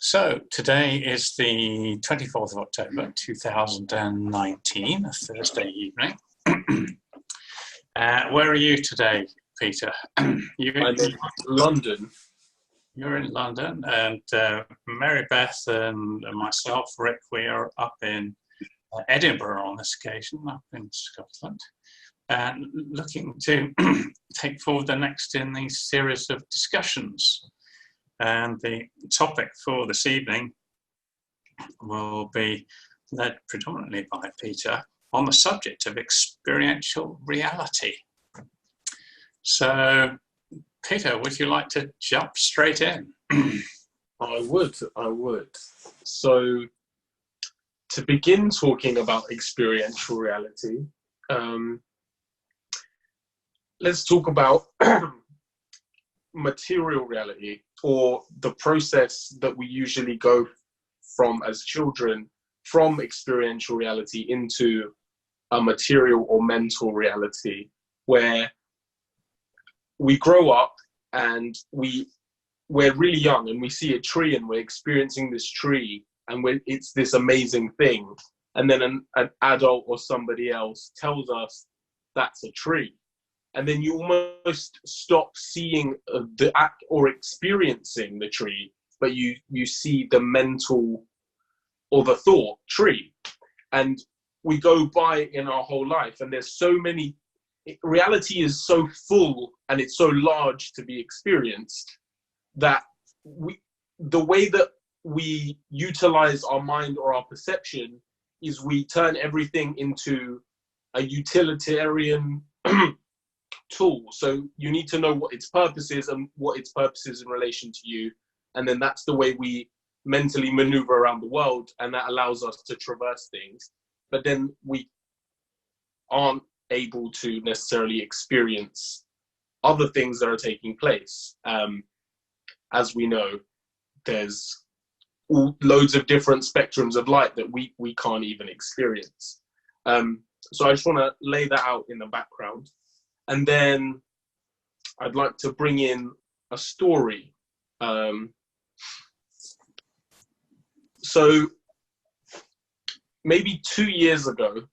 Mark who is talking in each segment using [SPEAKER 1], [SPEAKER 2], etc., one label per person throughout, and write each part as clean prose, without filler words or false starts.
[SPEAKER 1] So today is the 24th of October 2019, a Thursday evening. Where are you today, Peter?
[SPEAKER 2] I'm in London.
[SPEAKER 1] You're in London, and Marybeth and myself, Rick, we are up in Edinburgh on this occasion, up in Scotland, and looking to take forward the next in the series of discussions. And the topic for this evening will be led predominantly by Peter on the subject of experiential reality. So, Peter, would you like to jump straight in?
[SPEAKER 2] I would. So, to begin talking about experiential reality, let's talk about material reality, or the process that we usually go from as children, from experiential reality into a material or mental reality, where we grow up and we're really young and we see a tree and we're experiencing this tree and it's this amazing thing, and then an adult or somebody else tells us that's a tree. And then you almost stop seeing the act or experiencing the tree, but you see the mental or the thought tree. And we go by in our whole life, and there's so many, reality is so full and it's so large to be experienced that the way that we utilize our mind or our perception is we turn everything into a utilitarian tool. So you need to know what its purpose is and what its purpose is in relation to you, and then that's the way we mentally maneuver around the world, and that allows us to traverse things. But then we aren't able to necessarily experience other things that are taking place. As we know, there's loads of different spectrums of light that we can't even experience. So I just want to lay that out in the background. And then I'd like to bring in a story. So maybe 2 years ago,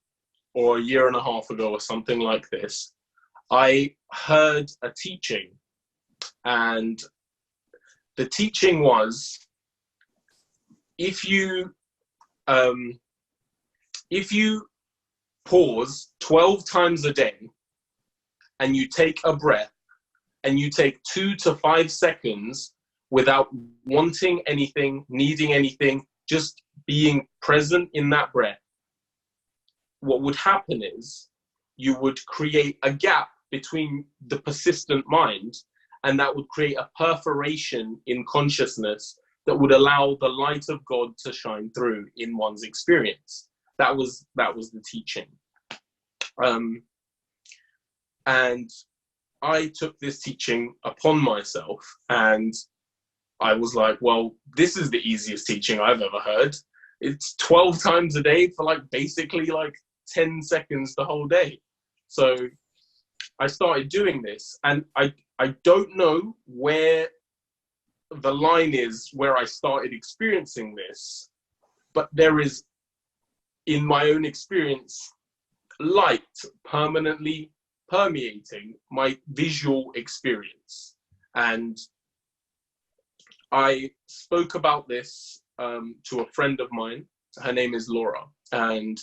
[SPEAKER 2] or a year and a half ago, or something like this, I heard a teaching. And the teaching was, if you pause 12 times a day, and you take a breath, and you take 2 to 5 seconds without wanting anything, needing anything, just being present in that breath, what would happen is you would create a gap between the persistent mind, and that would create a perforation in consciousness that would allow the light of God to shine through in one's experience. That was the teaching. And I took this teaching upon myself, and I was like, well, this is the easiest teaching I've ever heard. It's 12 times a day for basically 10 seconds the whole day. So I started doing this, and I don't know where the line is where I started experiencing this, but there is, in my own experience, light permanently permeating my visual experience. And I spoke about this to a friend of mine. Her name is Laura, and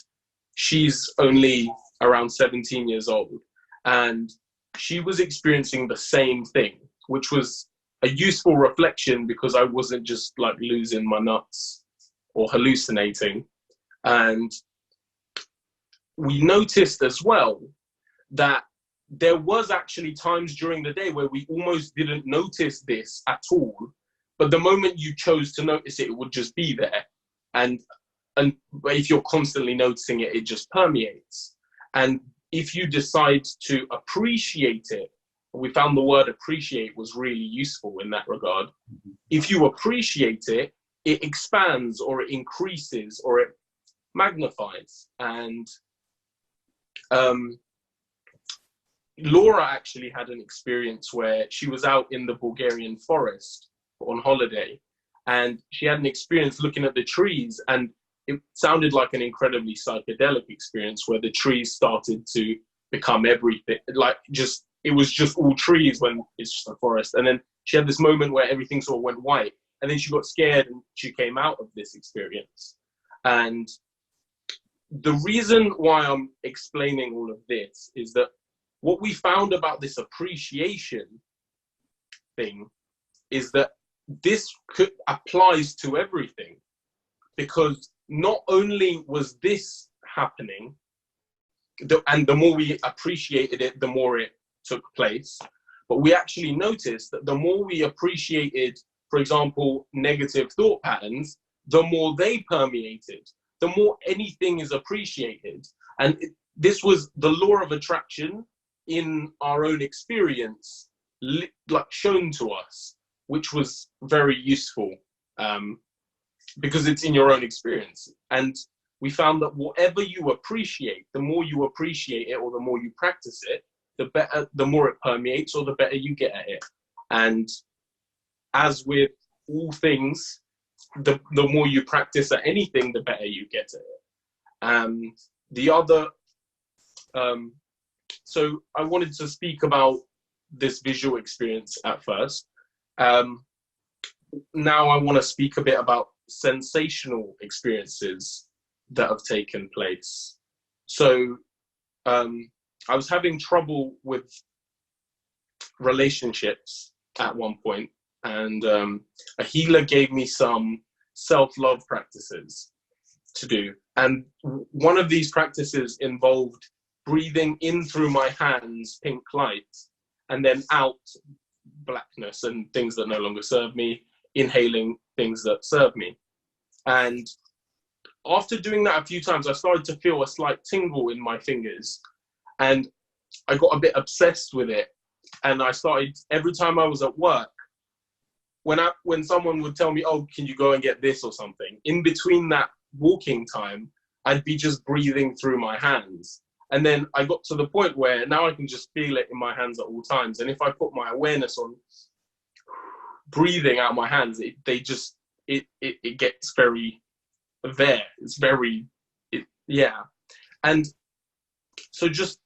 [SPEAKER 2] she's only around 17 years old. And she was experiencing the same thing, which was a useful reflection, because I wasn't just losing my nuts or hallucinating. And we noticed as well that there was actually times during the day where we almost didn't notice this at all. But the moment you chose to notice it, it would just be there. And if you're constantly noticing it, it just permeates. And if you decide to appreciate it, we found the word appreciate was really useful in that regard. If you appreciate it, it expands, or it increases, or it magnifies. And Laura actually had an experience where she was out in the Bulgarian forest on holiday, and she had an experience looking at the trees, and it sounded like an incredibly psychedelic experience where the trees started to become everything. Like, just, it was just all trees when it's just a forest. And then she had this moment where everything sort of went white, and then she got scared and she came out of this experience. And the reason why I'm explaining all of this is that what we found about this appreciation thing is that this applies to everything, because not only was this happening, and the more we appreciated it, the more it took place, but we actually noticed that the more we appreciated, for example, negative thought patterns, the more they permeated, the more anything is appreciated. And this was the law of attraction in our own experience, like shown to us, which was very useful, because it's in your own experience. And we found that whatever you appreciate, the more you appreciate it, or the more you practice it, the better, the more it permeates, or the better you get at it. And as with all things, the more you practice at anything, the better you get at it. And the other, so I wanted to speak about this visual experience at first. Now I want to speak a bit about sensational experiences that have taken place. So I was having trouble with relationships at one point, and a healer gave me some self-love practices to do. And one of these practices involved breathing in through my hands pink light, and then out blackness and things that no longer serve me, inhaling things that serve me. And after doing that a few times, I started to feel a slight tingle in my fingers, and I got a bit obsessed with it. And I started, every time I was at work, when someone would tell me, oh, can you go and get this or something, in between that walking time, I'd be just breathing through my hands. And then I got to the point where now I can just feel it in my hands at all times. And if I put my awareness on breathing out my hands, it gets very there. It's very, yeah. And so just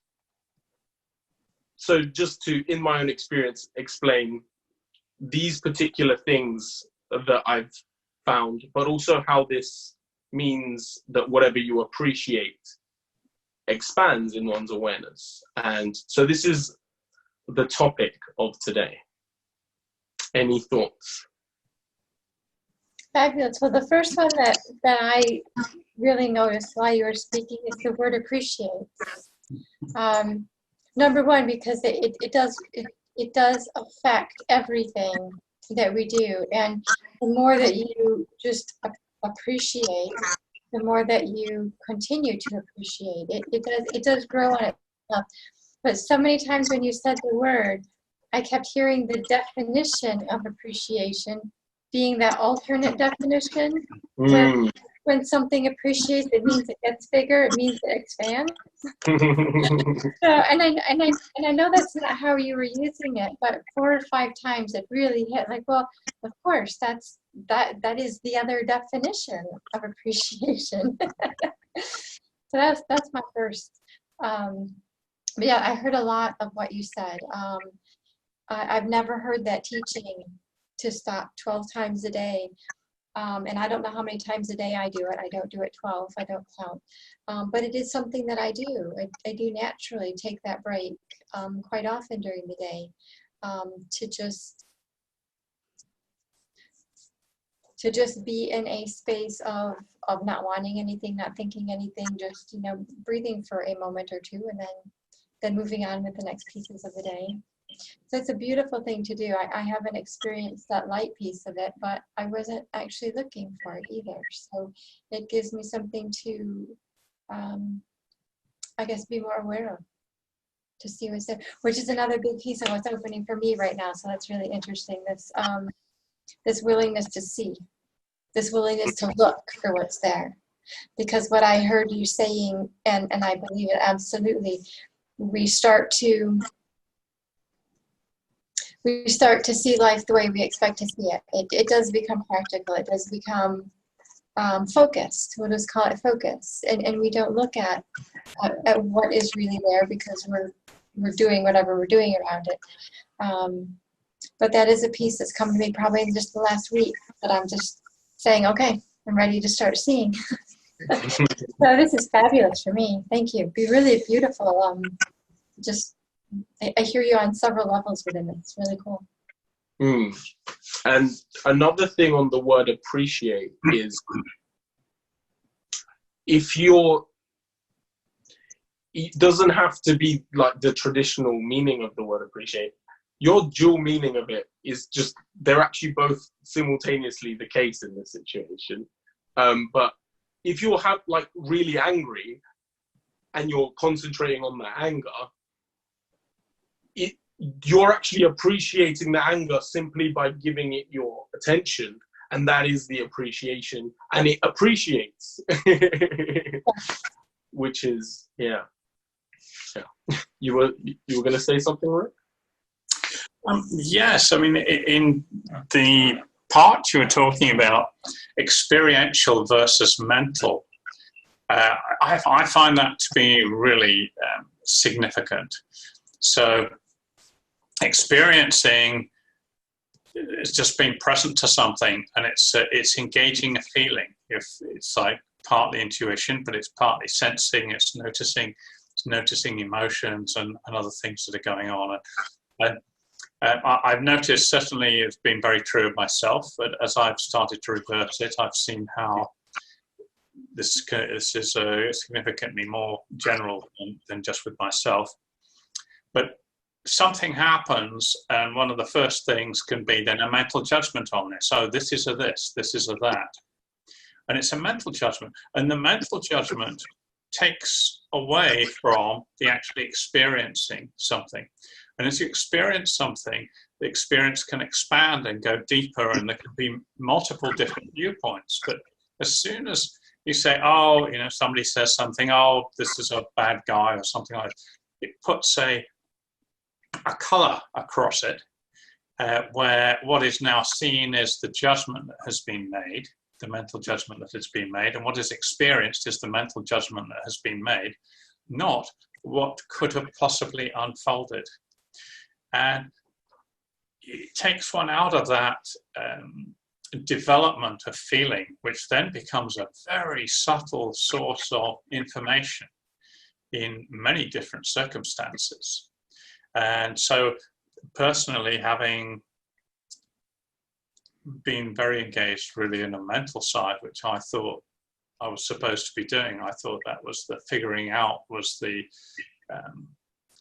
[SPEAKER 2] to, in my own experience, explain these particular things that I've found, but also how this means that whatever you appreciate expands in one's awareness. And so this is the topic of today. Any thoughts?
[SPEAKER 3] Fabulous. Well, the first one that I really noticed while you were speaking is the word appreciate. Number one, because it does affect everything that we do, and the more that you just appreciate, the more that you continue to appreciate it. It does grow on itself. But so many times when you said the word, I kept hearing the definition of appreciation being that alternate definition, where when something appreciates, it means it gets bigger, it means it expands. So, and I know that's not how you were using it, but 4 or 5 times it really hit. Like, well, of course, that is the other definition of appreciation. So that's my first. But yeah, I heard a lot of what you said. I've never heard that teaching to stop 12 times a day. And I don't know how many times a day I do it. I don't do it 12, I don't count. But it is something that I do. I do naturally take that break quite often during the day to just be in a space of not wanting anything, not thinking anything, just, breathing for a moment or two, and then moving on with the next pieces of the day. So it's a beautiful thing to do. I haven't experienced that light piece of it, but I wasn't actually looking for it either. So it gives me something to, I guess, be more aware of, to see what's there, which is another big piece of what's opening for me right now. So that's really interesting. This willingness to see, this willingness to look for what's there. Because what I heard you saying, and I believe it absolutely, we start to we start to see life the way we expect to see it. It does become practical. It does become focused. We'll just call it focus. And we don't look at what is really there because we're doing whatever we're doing around it. But that is a piece that's come to me probably in just the last week that I'm just saying, okay, I'm ready to start seeing. So this is fabulous for me. Thank you. Be really beautiful. I hear you on several levels within it. It's really cool.
[SPEAKER 2] And another thing on the word appreciate is it doesn't have to be like the traditional meaning of the word appreciate. Your dual meaning of it is just, they're actually both simultaneously the case in this situation. But if you're like really angry and you're concentrating on the anger, you're actually appreciating the anger simply by giving it your attention, and that is the appreciation, and it appreciates. Which is, yeah. You were going to say something, Rick?
[SPEAKER 1] Yes, I mean, in the part you were talking about, experiential versus mental, I find that to be really significant. So experiencing is just being present to something, and it's engaging a feeling. If it's like partly intuition, but it's partly sensing, it's noticing emotions and other things that are going on. And I've noticed, certainly it's been very true of myself, but as I've started to reverse it, I've seen how this is significantly more general than just with myself. But something happens, and one of the first things can be then a mental judgment on this. Oh, this is a this is a that. And it's a mental judgment. And the mental judgment takes away from the actually experiencing something. And as you experience something, the experience can expand and go deeper, and there can be multiple different viewpoints. But as soon as you say, oh, somebody says something, oh, this is a bad guy or something like that, it puts a color across it, where what is now seen is the judgment that has been made, the mental judgment that has been made, and what is experienced is the mental judgment that has been made, not what could have possibly unfolded. And it takes one out of that development of feeling, which then becomes a very subtle source of information in many different circumstances. And so personally, having been very engaged really in a mental side, which I thought I was supposed to be doing, I thought that was the figuring out, was the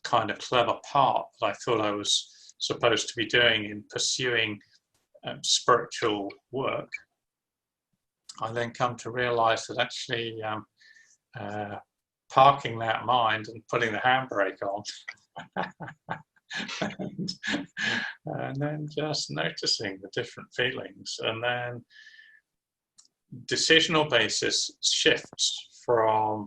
[SPEAKER 1] kind of clever part that I thought I was supposed to be doing in pursuing spiritual work. I then come to realize that actually parking that mind and putting the handbrake on and then just noticing the different feelings, and then decisional basis shifts from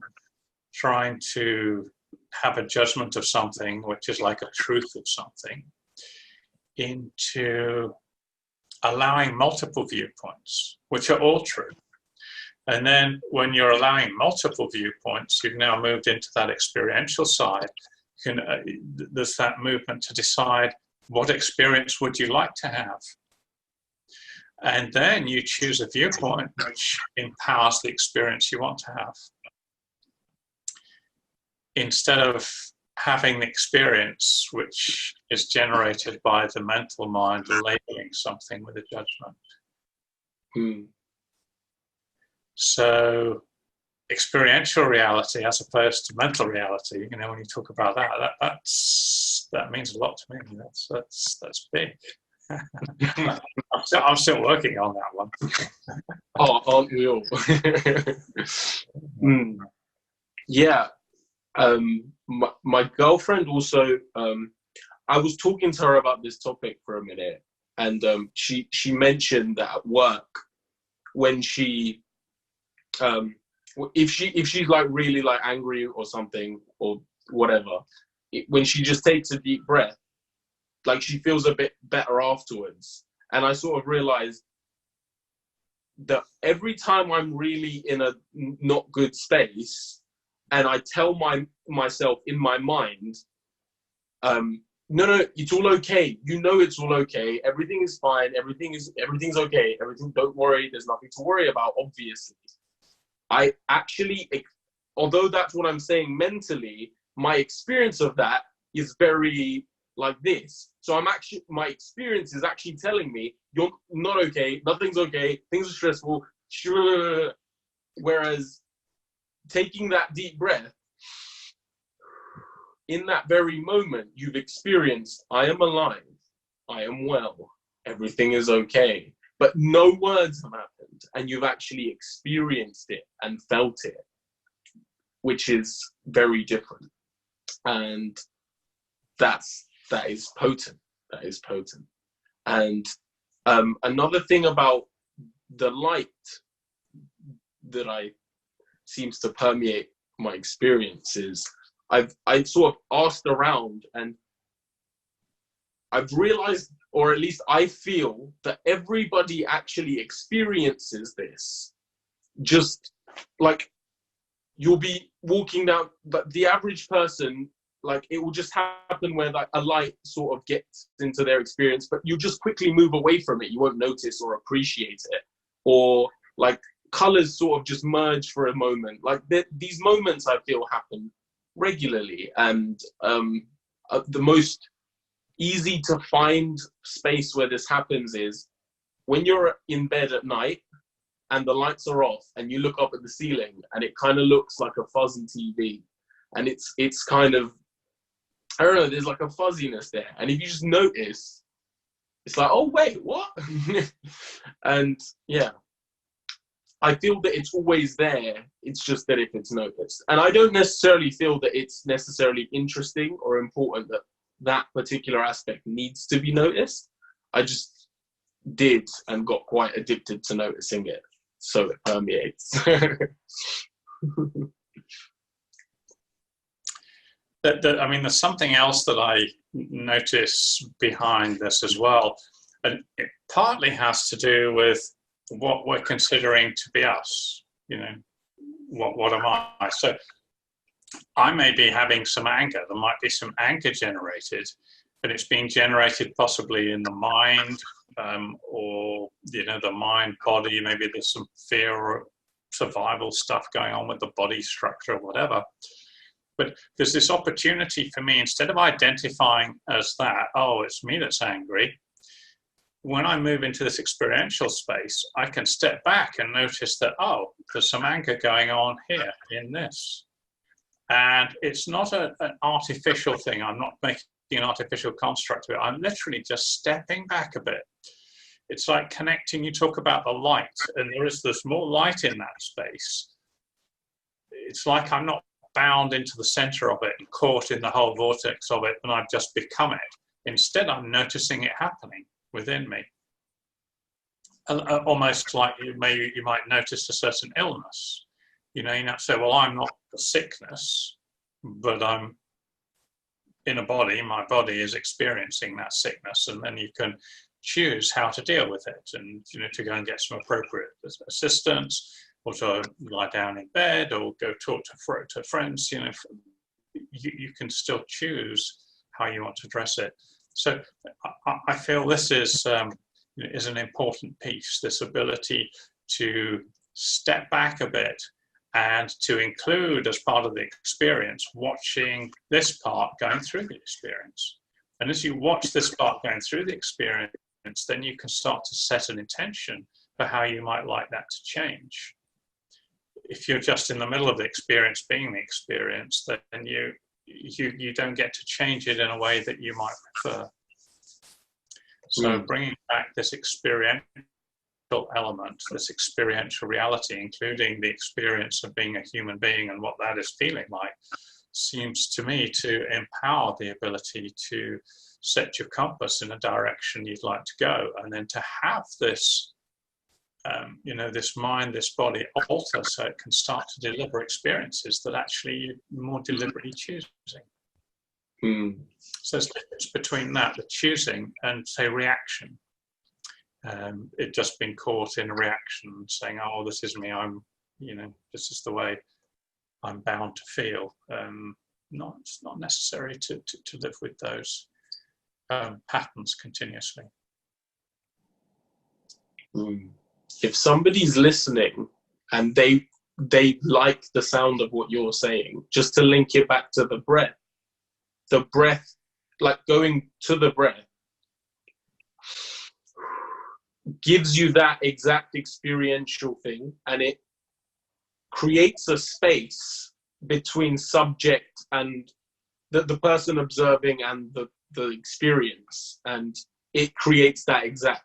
[SPEAKER 1] trying to have a judgment of something, which is like a truth of something, into allowing multiple viewpoints, which are all true. And then when you're allowing multiple viewpoints, you've now moved into that experiential side. There's that movement to decide, what experience would you like to have? And then you choose a viewpoint which empowers the experience you want to have, instead of having the experience which is generated by the mental mind labeling something with a judgment. So experiential reality as opposed to mental reality, when you talk about that means a lot to me. That's big. I'm still working on that one.
[SPEAKER 2] Oh, aren't we all? Yeah. My girlfriend also, I was talking to her about this topic for a minute, and she mentioned that at work, when she if she's like really like angry or something or whatever, when she just takes a deep breath like she feels a bit better afterwards. And I sort of realized that every time I'm really in a not good space, and I tell myself in my mind, no, it's all okay. You know, it's all okay. Everything is fine. Everything's okay. Don't worry. There's nothing to worry about, obviously. I actually, although that's what I'm saying mentally, my experience of that is very like this. So my experience is actually telling me, you're not okay. Nothing's okay. Things are stressful. Sure. Whereas taking that deep breath, in that very moment, you've experienced, I am alive, I am well, everything is okay. But no words have happened, and you've actually experienced it and felt it, which is very different. And that is potent. That is potent. And another thing about the light that seems to permeate my experience is I've sort of asked around, and I've realized, or at least I feel, that everybody actually experiences this. Just like, you'll be walking down, but the average person, like, it will just happen where like a light sort of gets into their experience, but you just quickly move away from it. You won't notice or appreciate it. Or like colors sort of just merge for a moment. Like these moments I feel happen regularly. And the most easy to find space where this happens is when you're in bed at night and the lights are off and you look up at the ceiling and it kind of looks like a fuzzy TV. And it's kind of, I don't know, there's like a fuzziness there. And if you just notice, it's like, oh, wait, what? And yeah, I feel that it's always there. It's just that if it's noticed. And I don't necessarily feel that it's necessarily interesting or important that that particular aspect needs to be noticed. I just did and got quite addicted to noticing it. So it permeates.
[SPEAKER 1] I mean, there's something else that I notice behind this as well. And it partly has to do with what we're considering to be us. You know, what am I? So I may be having some anger. There might be some anger generated, but it's being generated possibly in the mind, or, you know, the mind body. Maybe there's some fear or survival stuff going on with the body structure or whatever. But there's this opportunity for me, instead of identifying as that, oh, it's me that's angry, when I move into this experiential space, I can step back and notice that, oh, there's some anger going on here in this. And it's not an artificial thing. I'm not making an artificial construct of it. I'm literally just stepping back a bit. It's like connecting. You talk about the light, and there's more light in that space. It's like I'm not bound into the center of it and caught in the whole vortex of it, and I've just become it. Instead, I'm noticing it happening within me. Almost like you might notice a certain illness. You might say, well, I'm not the sickness, but I'm in a body. My body is experiencing that sickness, and then you can choose how to deal with it, and to go and get some appropriate assistance, or to lie down in bed, or go talk to friends. You can still choose how you want to address it. So I feel this is an important piece, this ability to step back a bit and to include, as part of the experience, watching this part going through the experience. And as you watch this part going through the experience, then you can start to set an intention for how you might like that to change. If you're just in the middle of the experience, being the experience, then you don't get to change it in a way that you might prefer. So bringing back this experiential element, this experiential reality, including the experience of being a human being and what that is feeling like, seems to me to empower the ability to set your compass in a direction you'd like to go, and then to have this this mind, this body alter so it can start to deliver experiences that actually you're more deliberately choosing. So there's a difference between that, the choosing, and say reaction. It just been caught in a reaction, saying, "Oh, this is me. This is the way I'm bound to feel." It's not necessary to live with those patterns continuously.
[SPEAKER 2] If somebody's listening and they like the sound of what you're saying, just to link it back to the breath, like going to the breath, gives you that exact experiential thing, and it creates a space between subject and the person observing and the experience, and it creates that exact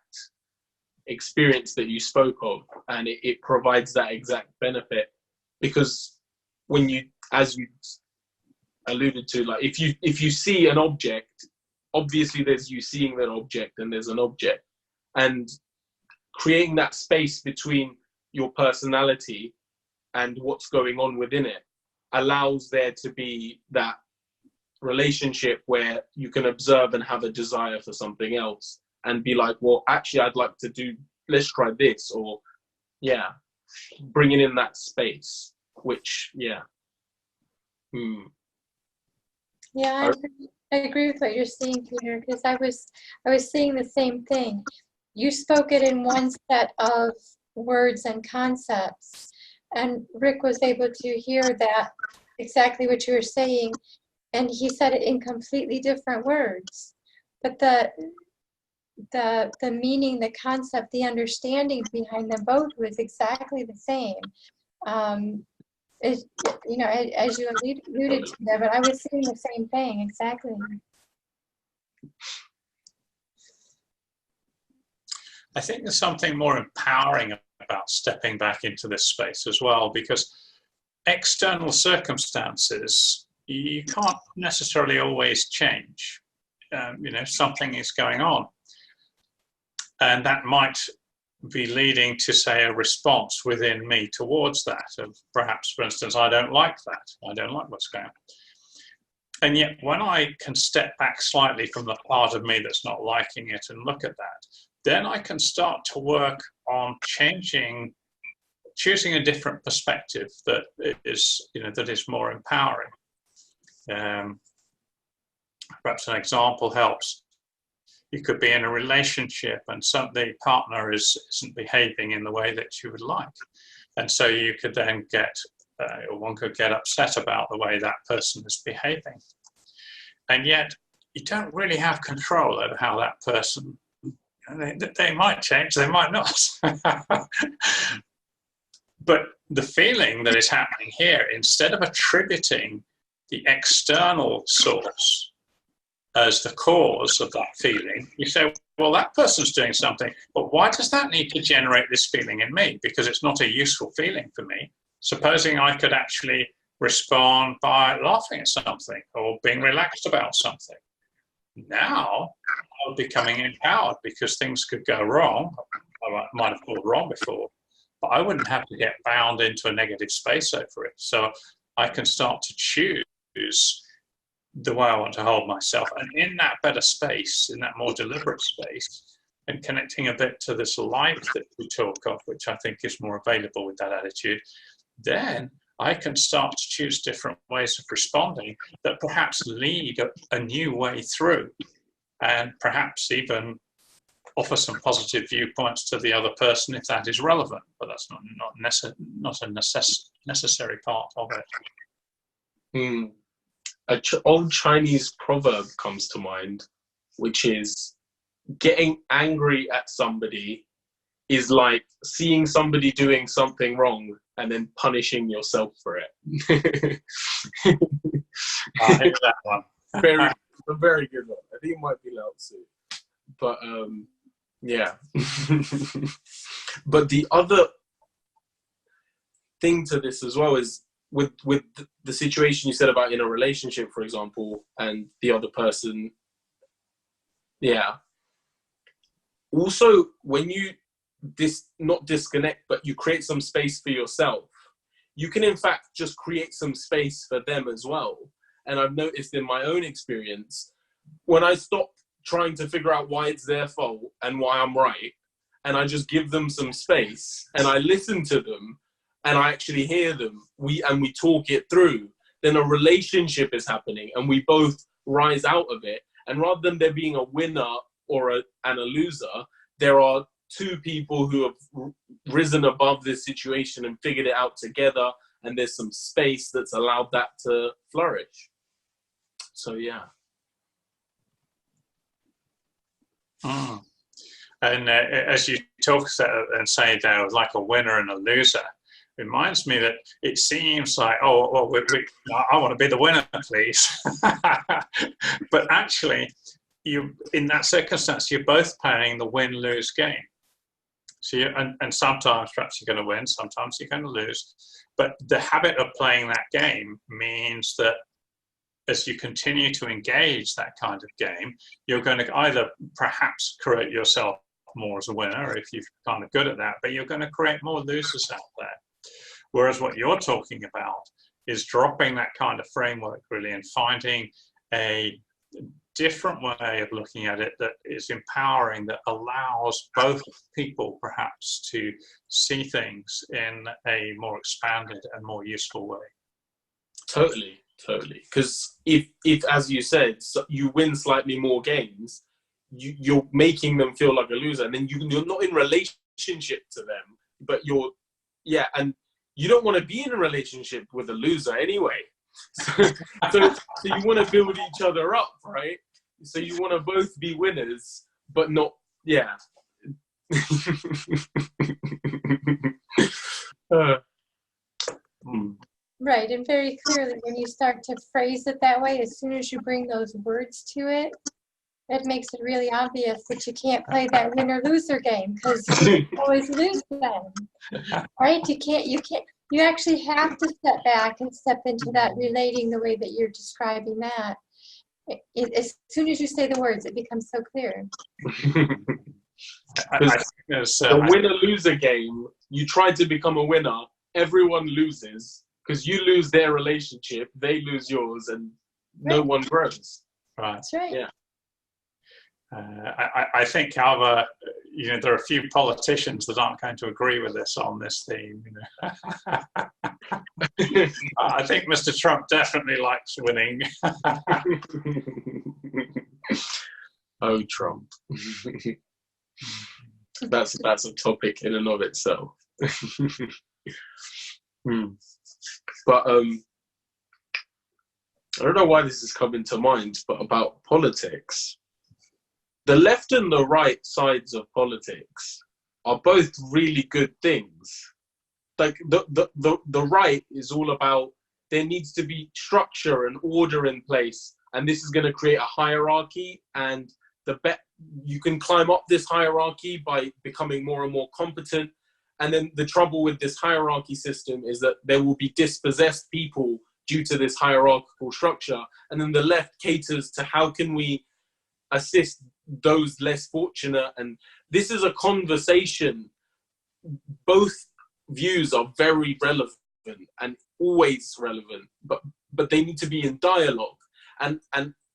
[SPEAKER 2] experience that you spoke of, and it provides that exact benefit. Because when you, as you alluded to, like if you see an object, obviously there's you seeing that object and there's an object, and creating that space between your personality and what's going on within it allows there to be that relationship where you can observe and have a desire for something else and be like, well, actually I'd like to let's try this, or bringing in that space, which
[SPEAKER 3] I agree with what you're saying, Peter, because I was saying the same thing. You spoke it in one set of words and concepts, and Rick was able to hear that exactly what you were saying, and he said it in completely different words, but the meaning, the concept, the understanding behind them both was exactly the same. As you alluded to that, but I was saying the same thing exactly.
[SPEAKER 1] I think there's something more empowering about stepping back into this space as well, because external circumstances you can't necessarily always change. Something is going on, and that might be leading to, say, a response within me towards that. Of perhaps, for instance, I don't like that. I don't like what's going on. And yet, when I can step back slightly from the part of me that's not liking it and look at that, then I can start to work on choosing a different perspective that is more empowering. Perhaps an example helps. You could be in a relationship and the partner isn't behaving in the way that you would like. And so you could then one could get upset about the way that person is behaving. And yet you don't really have control over how that person, they might change, they might not. But the feeling that is happening here, instead of attributing the external source as the cause of that feeling, you say, well, that person's doing something, but why does that need to generate this feeling in me? Because it's not a useful feeling for me. Supposing I could actually respond by laughing at something or being relaxed about something. Now I'm becoming empowered, because things could go wrong. I might have gone wrong before, but I wouldn't have to get bound into a negative space over it. So I can start to choose the way I want to hold myself. And in that better space, in that more deliberate space, and connecting a bit to this life that we talk of, which I think is more available with that attitude, then I can start to choose different ways of responding that perhaps lead a new way through, and perhaps even offer some positive viewpoints to the other person if that is relevant. But that's not a necessary part of it.
[SPEAKER 2] An old Chinese proverb comes to mind, which is getting angry at somebody is like seeing somebody doing something wrong and then punishing yourself for it.
[SPEAKER 1] I hear that one.
[SPEAKER 2] A very good one. I think it might be Lao Tzu. But but the other thing to this as well is with the situation you said about in a relationship, for example, and the other person, also when you not disconnect, but you create some space for yourself, you can in fact just create some space for them as well. and I've noticed in my own experience, when I stop trying to figure out why it's their fault and why I'm right, and I just give them some space and I listen to them and I actually hear them, we talk it through, then a relationship is happening and we both rise out of it. And rather than there being a winner and a loser, there are two people who have risen above this situation and figured it out together, and there's some space that's allowed that to flourish. So yeah.
[SPEAKER 1] And as you talk and say there was like a winner and a loser, it reminds me that it seems like, oh, well, I want to be the winner, please. But actually, in that circumstance, you're both playing the win-lose game. So and sometimes perhaps you're going to win, sometimes you're going to lose. But the habit of playing that game means that as you continue to engage that kind of game, you're going to either perhaps create yourself more as a winner if you're kind of good at that, but you're going to create more losers out there. Whereas what you're talking about is dropping that kind of framework really and finding a different way of looking at it that is empowering, that allows both people perhaps to see things in a more expanded and more useful way.
[SPEAKER 2] Totally. Because if as you said, you win slightly more games, you're making them feel like a loser, and then you're not in relationship to them, but and you don't want to be in a relationship with a loser anyway. So you want to build each other up, right? So you want to both be winners, but not,
[SPEAKER 3] Right, and very clearly when you start to phrase it that way, as soon as you bring those words to it, it makes it really obvious that you can't play that winner-loser game because you always lose then, right? You actually have to step back and step into that relating the way that you're describing that. As soon as you say the words, it becomes so clear.
[SPEAKER 2] The winner-loser game, you try to become a winner, everyone loses because you lose their relationship, they lose yours, and no one grows.
[SPEAKER 1] Right.
[SPEAKER 3] That's right.
[SPEAKER 2] Yeah.
[SPEAKER 1] I think, however, there are a few politicians that aren't going to agree with us on this theme. I think Mr. Trump definitely likes winning.
[SPEAKER 2] Oh, Trump. That's a topic in and of itself. But I don't know why this is coming to mind, but about politics. The left and the right sides of politics are both really good things. Like the right is all about there needs to be structure and order in place, and this is going to create a hierarchy, and you can climb up this hierarchy by becoming more and more competent. And then the trouble with this hierarchy system is that there will be dispossessed people due to this hierarchical structure. And then the left caters to how can we assist those less fortunate. And this is a conversation. Both views are very relevant and always relevant, but they need to be in dialogue. And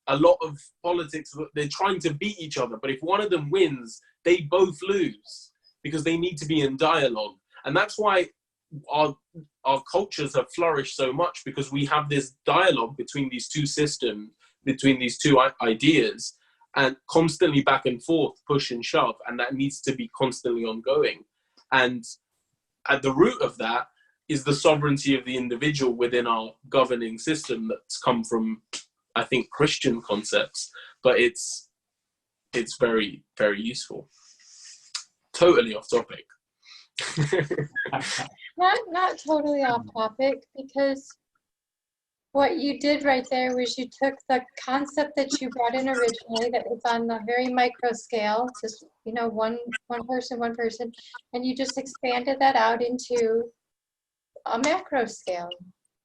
[SPEAKER 2] a lot of politics, they're trying to beat each other, but if one of them wins, they both lose because they need to be in dialogue. And that's why our cultures have flourished so much, because we have this dialogue between these two systems, between these two ideas, and constantly back and forth, push and shove, and that needs to be constantly ongoing. And at the root of that is the sovereignty of the individual within our governing system that's come from, I think, Christian concepts, but it's very, very useful. Totally off topic.
[SPEAKER 3] Not totally off topic, because what you did right there was you took the concept that you brought in originally that was on a very micro scale, just one person, and you just expanded that out into a macro scale.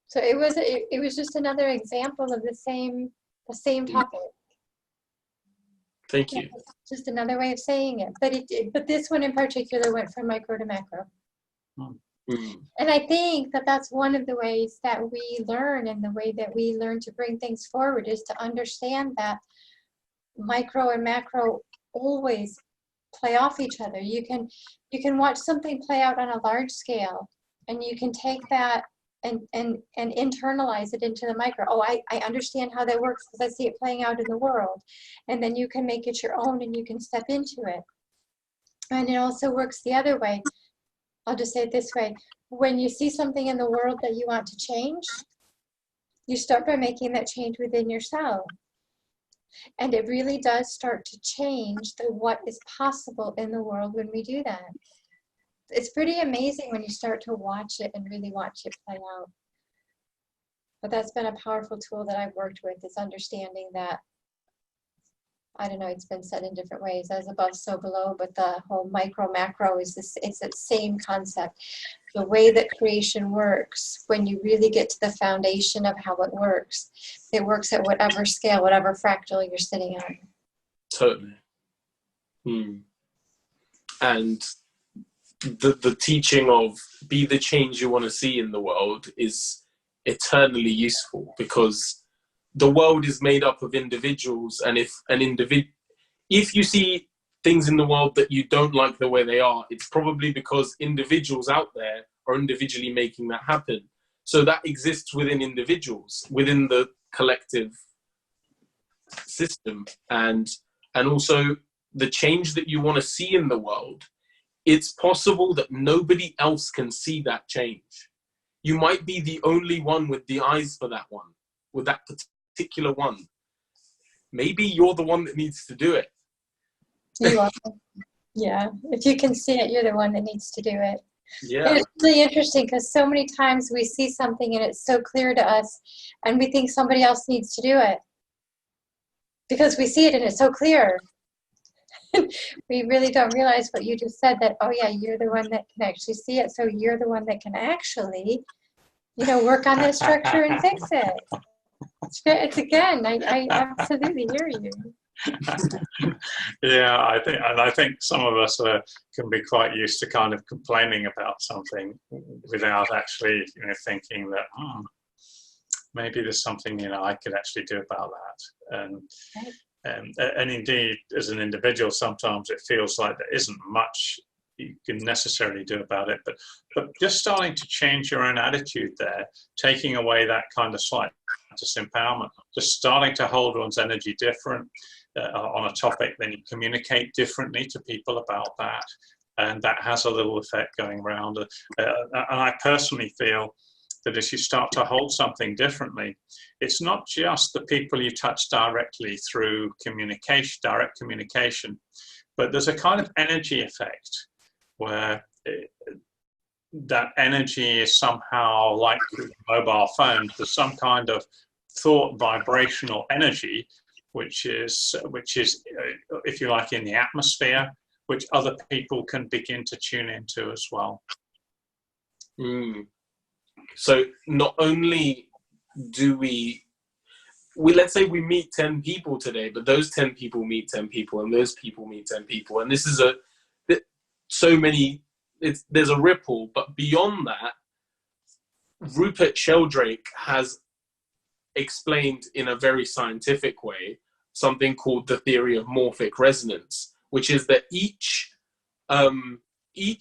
[SPEAKER 3] So it was just another example of the same topic.
[SPEAKER 2] Thank you.
[SPEAKER 3] Just another way of saying it, but this one in particular went from micro to macro. And I think that that's one of the ways that we learn, and the way that we learn to bring things forward is to understand that micro and macro always play off each other. You can watch something play out on a large scale, and you can take that and internalize it into the micro. Oh, I understand how that works because I see it playing out in the world. And then you can make it your own, and you can step into it. And it also works the other way. I'll just say it this way. When you see something in the world that you want to change, you start by making that change within yourself. And it really does start to change what is possible in the world when we do that. It's pretty amazing when you start to watch it and really watch it play out. But that's been a powerful tool that I've worked with, is understanding that, I don't know, it's been said in different ways, as above, so below, but the whole micro macro is this, it's the same concept. The way that creation works, when you really get to the foundation of how it works at whatever scale, whatever fractal you're sitting on.
[SPEAKER 2] Totally. And the teaching of be the change you want to see in the world is eternally useful, because the world is made up of individuals, and if you see things in the world that you don't like the way they are, it's probably because individuals out there are individually making that happen. So that exists within individuals, within the collective system. And also the change that you want to see in the world, it's possible that nobody else can see that change. You might be the only one with the eyes for that one, with that particular one. Maybe you're the one that needs to do it.
[SPEAKER 3] You are. Yeah. If you can see it, you're the one that needs to do it.
[SPEAKER 2] Yeah.
[SPEAKER 3] And it's really interesting, because so many times we see something and it's so clear to us, and we think somebody else needs to do it because we see it and it's so clear. We really don't realize what you just said, that, oh yeah, you're the one that can actually see it. So you're the one that can actually, work on that structure and fix it. It's again, I absolutely hear you.
[SPEAKER 1] Yeah, I think some of us can be quite used to kind of complaining about something without actually, thinking that maybe there's something I could actually do about that. And indeed, as an individual, sometimes it feels like there isn't much you can necessarily do about it. But just starting to change your own attitude there, taking away that kind of slight disempowerment, just starting to hold one's energy different on a topic, then you communicate differently to people about that, and that has a little effect going around. And I personally feel that as you start to hold something differently, it's not just the people you touch directly through communication, direct communication, but there's a kind of energy effect where that energy is somehow like through mobile phones. There's some kind of thought vibrational energy, which is, if you like, in the atmosphere, which other people can begin to tune into as well.
[SPEAKER 2] So not only do we let's say we meet 10 people today, but those 10 people meet 10 people, and those people meet 10 people, and this is there's a ripple. But beyond that, Rupert Sheldrake has explained in a very scientific way something called the theory of morphic resonance, which is that each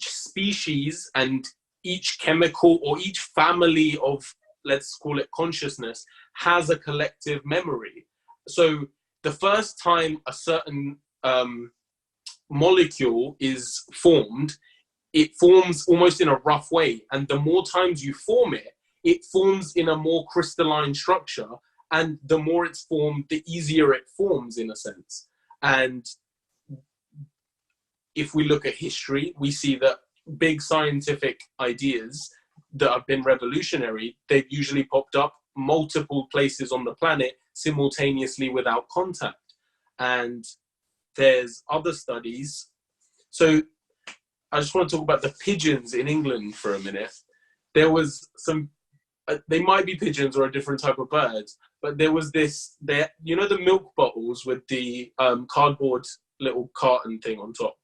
[SPEAKER 2] species and each chemical or each family of, let's call it consciousness, has a collective memory. So the first time a certain molecule is formed, it forms almost in a rough way. And the more times you form it, it forms in a more crystalline structure. And the more it's formed, the easier it forms, in a sense. And if we look at history, we see that big scientific ideas that have been revolutionary, they've usually popped up multiple places on the planet simultaneously without contact. And there's other studies. So I just want to talk about the pigeons in England for a minute. There was some, they might be pigeons or a different type of bird, but there was this, the milk bottles with the cardboard little carton thing on top.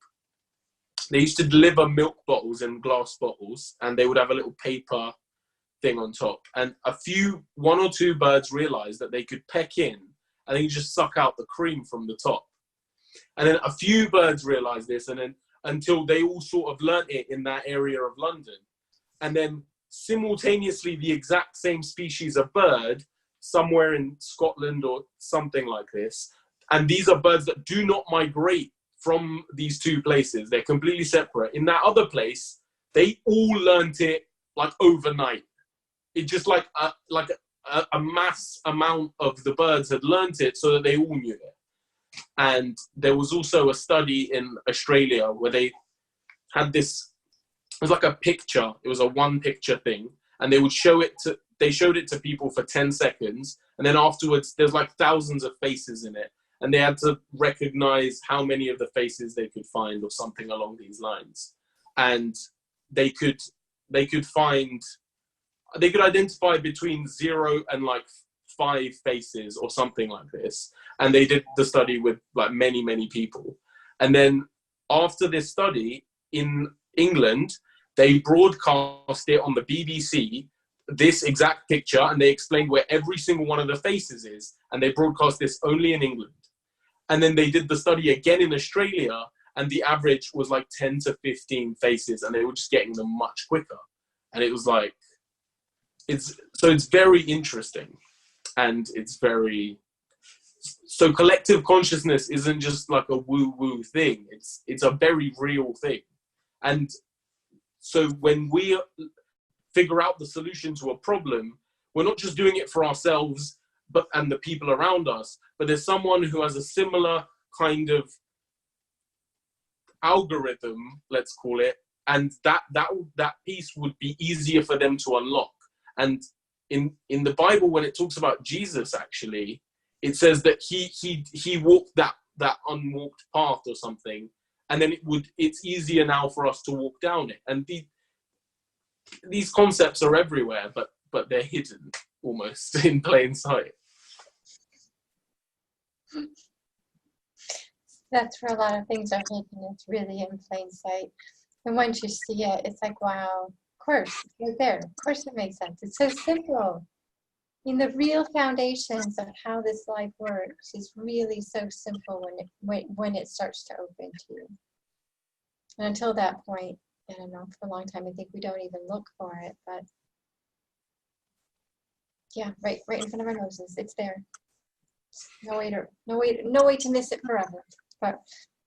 [SPEAKER 2] they used to deliver milk bottles in glass bottles, and they would have a little paper thing on top. And one or two birds realized that they could peck in and then just suck out the cream from the top. And then a few birds realized this, and then until they all sort of learnt it in that area of London. And then simultaneously, the exact same species of bird somewhere in Scotland or something like this. And these are birds that do not migrate from these two places. They're completely separate. In that other place, they all learnt it like overnight. It just like a mass amount of the birds had learnt it so that they all knew it. And there was also a study in Australia where they had this, it was like a picture. It was a one picture thing. And they showed it to people for 10 seconds. And then afterwards, there's like thousands of faces in it. And they had to recognize how many of the faces they could find or something along these lines. And they could identify between 0 and like 5 faces or something like this. And they did the study with like many, many people. And then after this study in England, they broadcast it on the BBC, this exact picture, and they explained where every single one of the faces is. And they broadcast this only in England. And then they did the study again in Australia, and the average was like 10 to 15 faces, and they were just getting them much quicker. And it was like, it's very interesting. And so collective consciousness isn't just like a woo-woo thing. It's a very real thing. And so when we figure out the solution to a problem, we're not just doing it for ourselves and the people around us, but there's someone who has a similar kind of algorithm, let's call it, and that piece would be easier for them to unlock. And in the Bible, when it talks about Jesus, actually, it says that he walked that unwalked path or something, and then it's easier now for us to walk down it. And these concepts are everywhere, but they're hidden almost in plain sight.
[SPEAKER 3] That's where a lot of things are hidden. It's really in plain sight. And once you see it, it's like, wow, of course, it's right there. Of course it makes sense. It's so simple. I mean, the real foundations of how this life works is really so simple when it starts to open to you. And until that point, I don't know, for a long time, I think we don't even look for it, but yeah, right in front of our noses, it's there. No way to miss it forever. But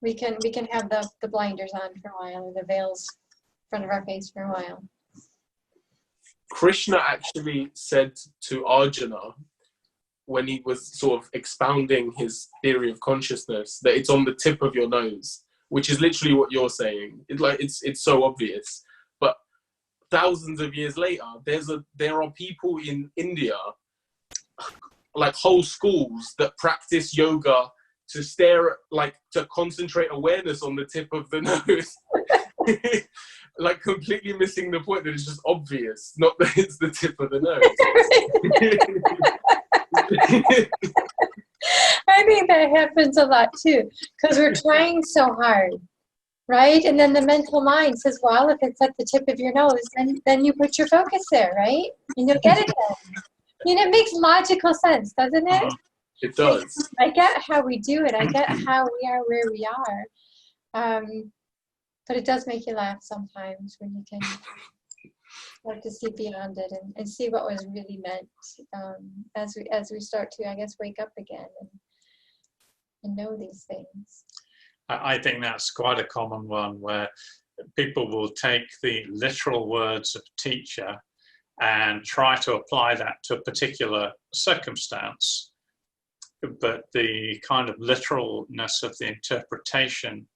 [SPEAKER 3] we can have the blinders on for a while, or the veils in front of our face for a while.
[SPEAKER 2] Krishna actually said to Arjuna, when he was sort of expounding his theory of consciousness, that it's on the tip of your nose, which is literally what you're saying. It's so obvious. But thousands of years later, there are people in India, like whole schools that practice yoga to concentrate awareness on the tip of the nose. Like completely missing the point that it's just obvious, not that it's the tip of the nose.
[SPEAKER 3] I think that happens a lot too, because we're trying so hard, right? And then the mental mind says, well, if it's at the tip of your nose, then you put your focus there, right? And you'll get it then. You know, it makes logical sense, doesn't it?
[SPEAKER 2] It does.
[SPEAKER 3] I get how we do it. I get how we are where we are. But it does make you laugh sometimes when you can start to see beyond it and see what was really meant as we start to, I guess, wake up again and know these things.
[SPEAKER 1] I think that's quite a common one, where people will take the literal words of a teacher and try to apply that to a particular circumstance. But the kind of literalness of the interpretation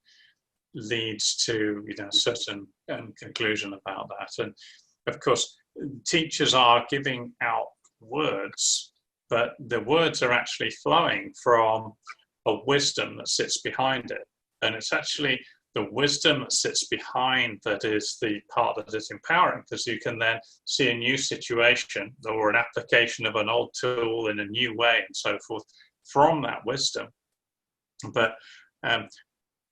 [SPEAKER 1] leads to, a certain conclusion about that. And of course, teachers are giving out words, but the words are actually flowing from a wisdom that sits behind it. And it's actually the wisdom that sits behind that is the part that is empowering, because you can then see a new situation or an application of an old tool in a new way and so forth from that wisdom. But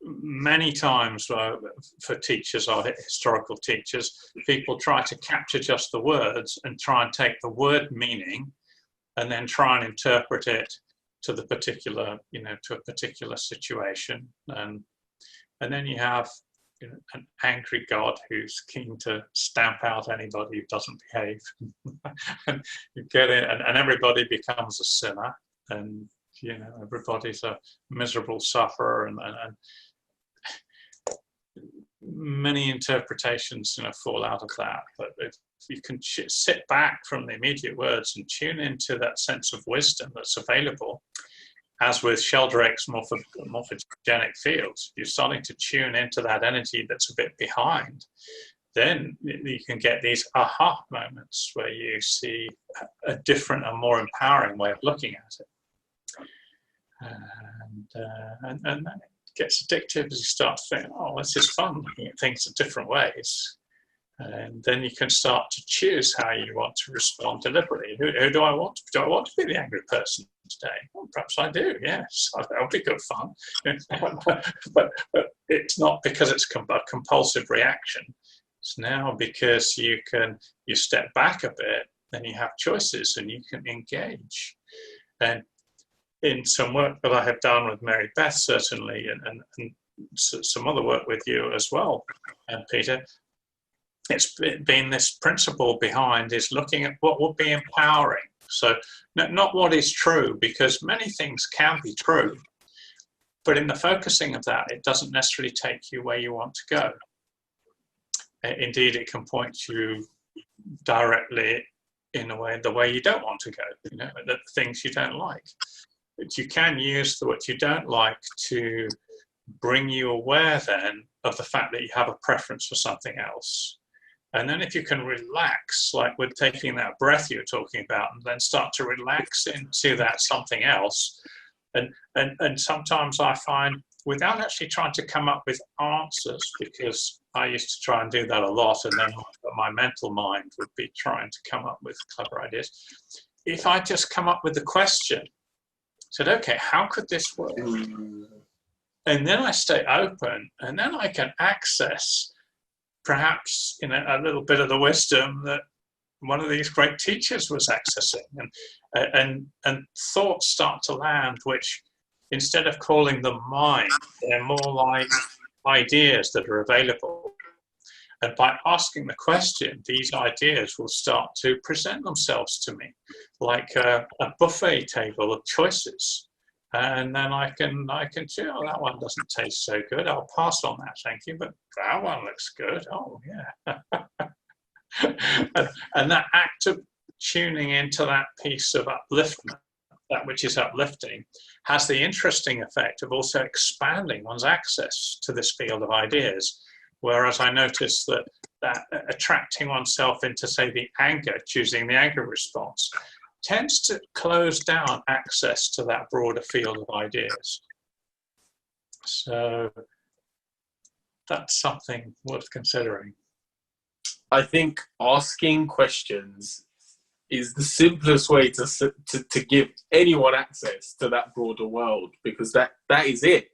[SPEAKER 1] many times for teachers or historical teachers, people try to capture just the words and try and take the word meaning and then try and interpret it to the particular, to a particular situation. And then you have an angry God who's keen to stamp out anybody who doesn't behave. And you get in, and everybody becomes a sinner, and everybody's a miserable sufferer, and many interpretations fall out of that. But if you can sit back from the immediate words and tune into that sense of wisdom that's available, as with Sheldrake's morphogenic fields, you're starting to tune into that energy that's a bit behind, then you can get these aha moments where you see a different and more empowering way of looking at it. And then it gets addictive as you start to think, oh, this is fun, looking at things in different ways. And then you can start to choose how you want to respond deliberately. Who do I want? Do I want to be the angry person today? Well, perhaps I do, yes. That would be good fun. but it's not because it's a compulsive reaction. It's now because you step back a bit, then you have choices and you can engage. And in some work that I have done with Marybeth, certainly, and some other work with you as well, and Peter, it's been this principle behind is looking at what would be empowering. So not what is true, because many things can be true, but in the focusing of that, it doesn't necessarily take you where you want to go. Indeed, it can point you directly in the way you don't want to go, the things you don't like. But you can use what you don't like to bring you aware then of the fact that you have a preference for something else. And then if you can relax, like with taking that breath you were talking about, and then start to relax into that something else. And sometimes I find, without actually trying to come up with answers, because I used to try and do that a lot, and then my mental mind would be trying to come up with clever ideas. If I just come up with the question, said, okay, how could this work? And then I stay open, and then I can access perhaps a little bit of the wisdom that one of these great teachers was accessing, and thoughts start to land, which instead of calling them mine, they're more like ideas that are available. And by asking the question, these ideas will start to present themselves to me like a buffet table of choices. And then I can say, oh, that one doesn't taste so good. I'll pass on that, thank you. But that one looks good. Oh, yeah. and that act of tuning into that piece of upliftment, that which is uplifting, has the interesting effect of also expanding one's access to this field of ideas. Whereas I noticed that attracting oneself into, say, the anger, choosing the anger response, tends to close down access to that broader field of ideas. So that's something worth considering.
[SPEAKER 2] I think asking questions is the simplest way to give anyone access to that broader world, because that is it.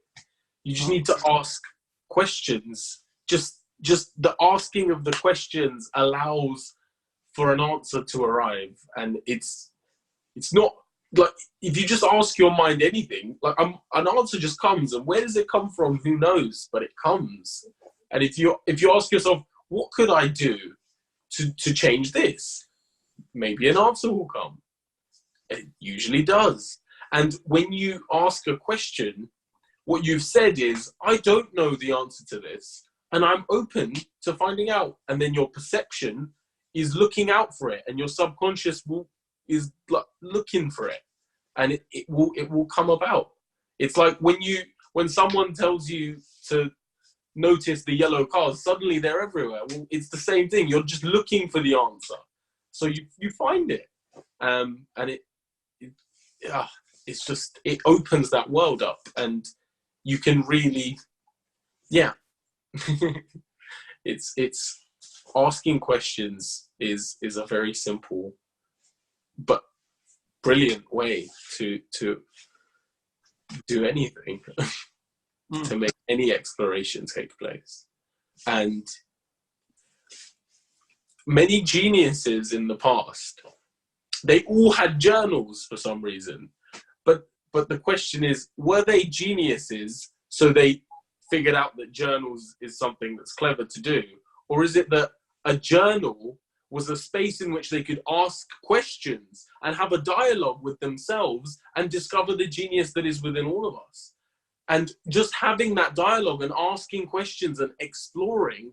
[SPEAKER 2] You just need to ask questions. Just the asking of the questions allows for an answer to arrive, and it's not like if you just ask your mind anything, like an answer just comes, and where does it come from? Who knows? But it comes. And if you ask yourself, what could I do to change this? Maybe an answer will come. It usually does. And when you ask a question, what you've said is, I don't know the answer to this, and I'm open to finding out. And then your perception is looking out for it, and your subconscious is looking for it, and it will come about. It's like when someone tells you to notice the yellow cars, suddenly they're everywhere. Well, it's the same thing. You're just looking for the answer, so you find it, and it opens that world up, and you can really, it's asking questions is a very simple but brilliant way to do anything. to make any exploration take place. And many geniuses in the past, they all had journals for some reason. But the question is, were they geniuses so they figured out that journals is something that's clever to do? Or is it that a journal was a space in which they could ask questions and have a dialogue with themselves and discover the genius that is within all of us? And just having that dialogue and asking questions and exploring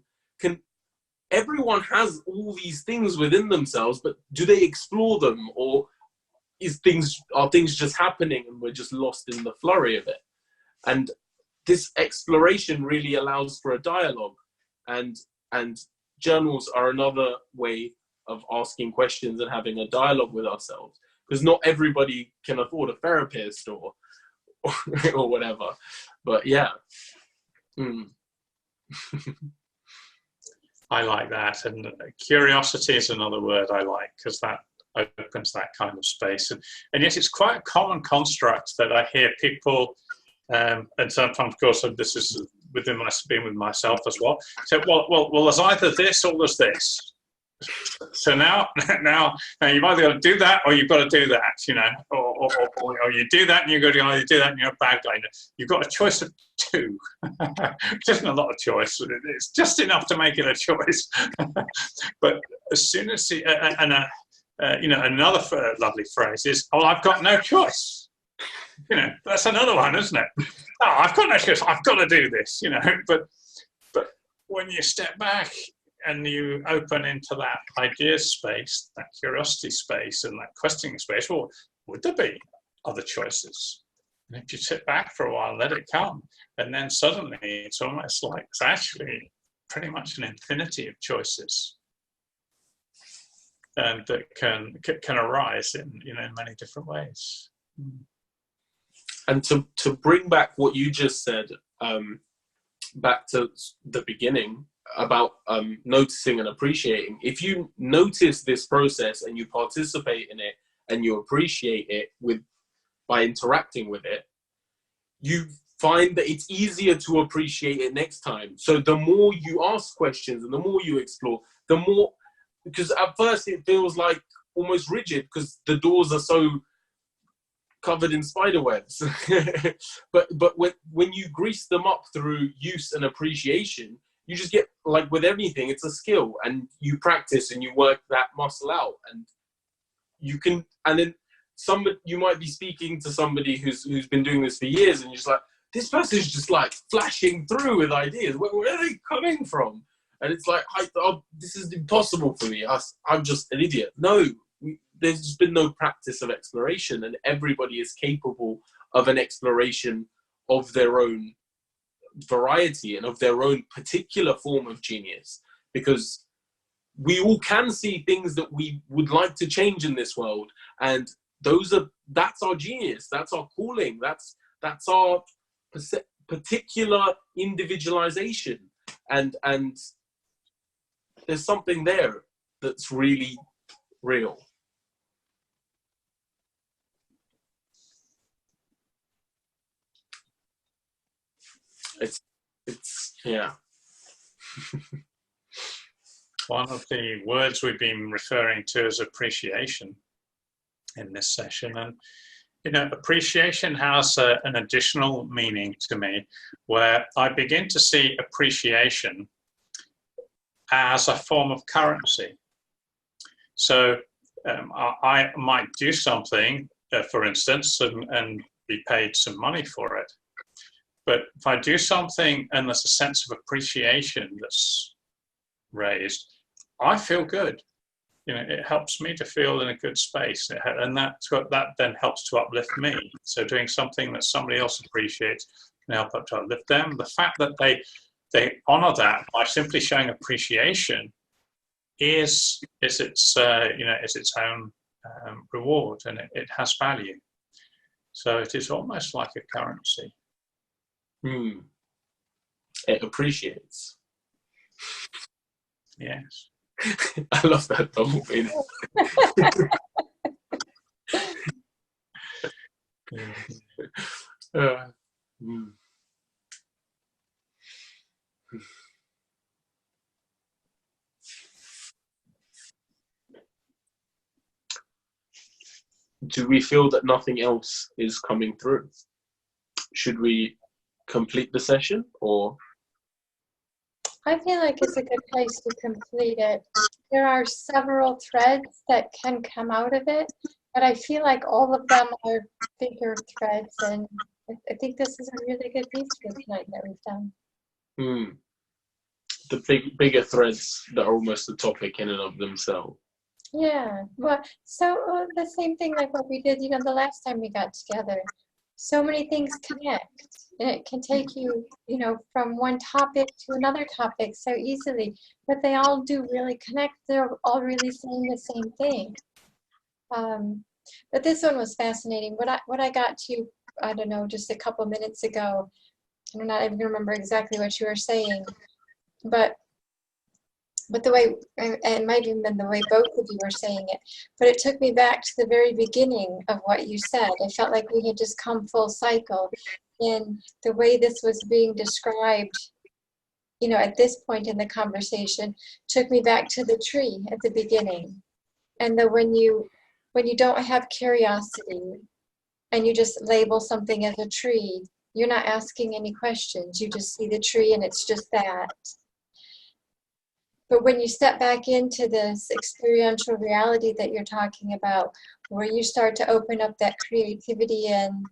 [SPEAKER 2] everyone has all these things within themselves, but do they explore them, or are things just happening and we're just lost in the flurry of it? And this exploration really allows for a dialogue, and journals are another way of asking questions and having a dialogue with ourselves, because not everybody can afford a therapist or whatever. But yeah.
[SPEAKER 1] I like that, and curiosity is another word I like, because that opens that kind of space, and yet it's quite a common construct that I hear people, and sometimes, of course, this is within being with myself as well. So, well, there's either this or there's this. So now you've either got to do that or you've got to do that, you know, or you do that and you've got to either do that and you're a bad guy. You've got a choice of two. It isn't a lot of choice. It's just enough to make it a choice. But as soon as another lovely phrase is, "Oh, I've got no choice." You know, that's another one, isn't it? "Oh, I've got no choice. I've got to do this." You know, but when you step back and you open into that idea space, that curiosity space, and that questioning space, well, would there be other choices? And if you sit back for a while, let it come, and then suddenly it's almost like it's actually pretty much an infinity of choices, and that can arise in many different ways.
[SPEAKER 2] And to bring back what you just said, back to the beginning about noticing and appreciating. If you notice this process and you participate in it and you appreciate it by interacting with it, you find that it's easier to appreciate it next time. So the more you ask questions and the more you explore, the more, because at first it feels like almost rigid because the doors are so covered in spider webs. but when you grease them up through use and appreciation, you just get, like with everything, it's a skill, and you practice and you work that muscle out, and you can, and then you might be speaking to somebody who's been doing this for years, and you're just like, this person's just like flashing through with ideas. Where are they coming from? And it's like, this is impossible for me. I'm just an idiot. No, there's just been no practice of exploration, and everybody is capable of an exploration of their own variety and of their own particular form of genius, because we all can see things that we would like to change in this world, and that's our genius, that's our calling, that's our particular individualization, and there's something there that's really real. It's yeah.
[SPEAKER 1] One of the words we've been referring to is appreciation in this session, and appreciation has an additional meaning to me, where I begin to see appreciation as a form of currency. So I might do something, for instance, and be paid some money for it. But if I do something and there's a sense of appreciation that's raised, I feel good. It helps me to feel in a good space, and that then helps to uplift me. So doing something that somebody else appreciates can help to uplift them. The fact that they honor that by simply showing appreciation is its own reward, and it has value. So it is almost like a currency.
[SPEAKER 2] It appreciates.
[SPEAKER 1] Yes.
[SPEAKER 2] I love that double meaning. do we feel that nothing else is coming through? Should we complete the session, or?
[SPEAKER 3] I feel like it's a good place to complete it. There are several threads that can come out of it, but I feel like all of them are bigger threads, and I think this is a really good piece for tonight that we've done.
[SPEAKER 2] The bigger threads that are almost the topic in and of themselves.
[SPEAKER 3] Yeah, well, so the same thing like what we did, the last time we got together. So many things connect, and it can take you, from one topic to another topic so easily, but they all do really connect. They're all really saying the same thing. But this one was fascinating. What I got to, I don't know, just a couple minutes ago, I'm not even gonna remember exactly what you were saying, but the way, it might have even been the way both of you were saying it, but it took me back to the very beginning of what you said. I felt like we had just come full cycle in the way this was being described, at this point in the conversation, took me back to the tree at the beginning. And when you don't have curiosity and you just label something as a tree, you're not asking any questions. You just see the tree and it's just that. But when you step back into this experiential reality that you're talking about, where you start to open up that creativity and,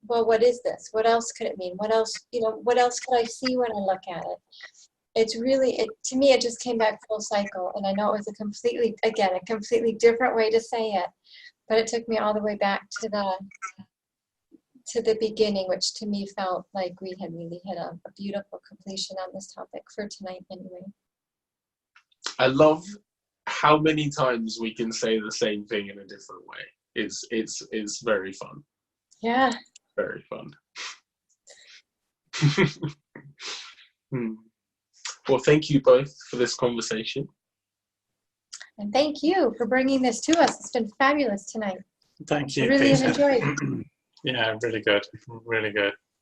[SPEAKER 3] well, what is this? What else could it mean? What else, what else could I see when I look at it? It's really, to me, it just came back full cycle. And I know it was a completely different way to say it, but it took me all the way back to the beginning, which to me felt like we had really hit a beautiful completion on this topic for tonight anyway.
[SPEAKER 2] I love how many times we can say the same thing in a different way. It's very fun.
[SPEAKER 3] Yeah.
[SPEAKER 2] Very fun. Well, thank you both for this conversation.
[SPEAKER 3] And thank you for bringing this to us. It's been fabulous tonight.
[SPEAKER 1] Thank you,
[SPEAKER 3] I really
[SPEAKER 1] Peter.
[SPEAKER 3] have enjoyed.
[SPEAKER 1] Yeah, really good. Really good.